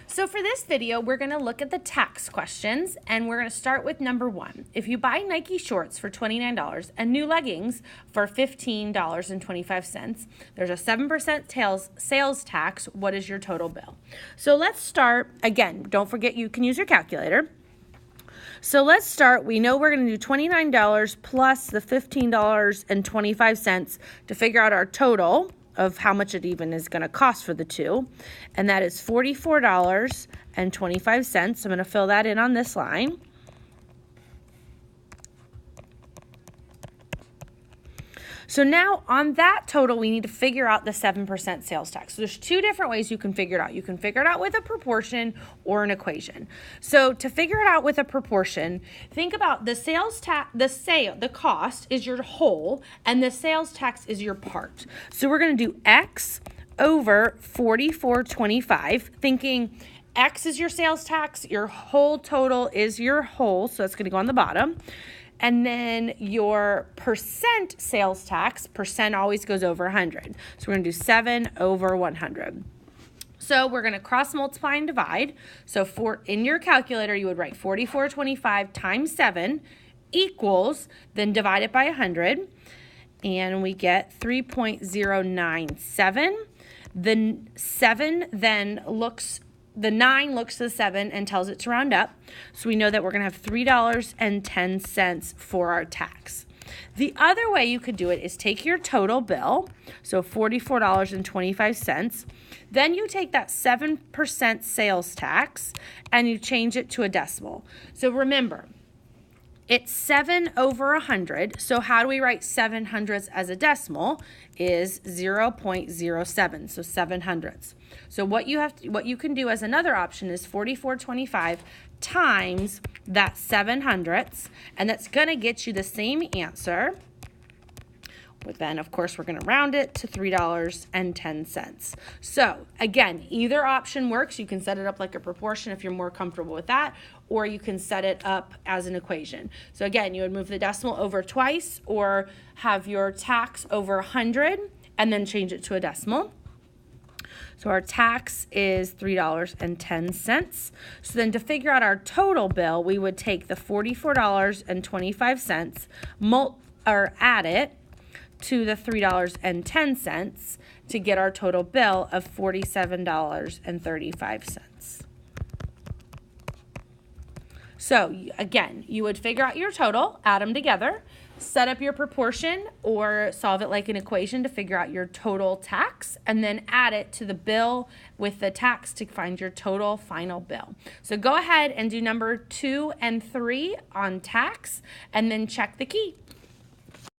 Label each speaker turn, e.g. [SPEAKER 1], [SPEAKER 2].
[SPEAKER 1] So for this video, we're going to look at the tax questions, and we're going to start with number 1. If you buy Nike shorts for $29 and new leggings for $15.25, there's a 7% sales tax. What is your total bill? So let's start. Again, don't forget you can use your calculator. So let's start. We know we're going to do $29 plus the $15.25 to figure out our total of how much it even is going to cost for the two. And that is $44.25. I'm going to fill that in on this line. So now on that total, we need to figure out the 7% sales tax. So there's two different ways you can figure it out. You can figure it out with a proportion or an equation. So to figure it out with a proportion, think about the sales tax, the cost is your whole, and the sales tax is your part. So we're going to do X over 44.25, thinking X is your sales tax, your whole total is your whole, so that's going to go on the bottom. And then your percent sales tax, percent always goes over 100. So we're going to do 7 over 100. So we're going to cross multiply and divide. So in your calculator, you would write 44.25 times 7 equals, then divide it by 100. And we get 3.097. The 9 looks to the 7 and tells it to round up. So we know that we're going to have $3.10 for our tax. The other way you could do it is take your total bill, so $44.25. Then you take that 7% sales tax and you change it to a decimal. So remember, it's 7 over 100. So how do we write 700ths as a decimal? Is 0.07, so 700ths. So what you can do as another option is 44.25 times that 700ths, and that's going to get you the same answer. But then, of course, we're going to round it to $3.10. So, again, either option works. You can set it up like a proportion if you're more comfortable with that, or you can set it up as an equation. So, again, you would move the decimal over twice or have your tax over 100 and then change it to a decimal. So our tax is $3.10. So then to figure out our total bill, we would take the $44.25, add it to the $3.10 to get our total bill of $47.35. So again, you would figure out your total, add them together, set up your proportion or solve it like an equation to figure out your total tax, and then add it to the bill with the tax to find your total final bill. So go ahead and do number 2 and 3 on tax and then check the key.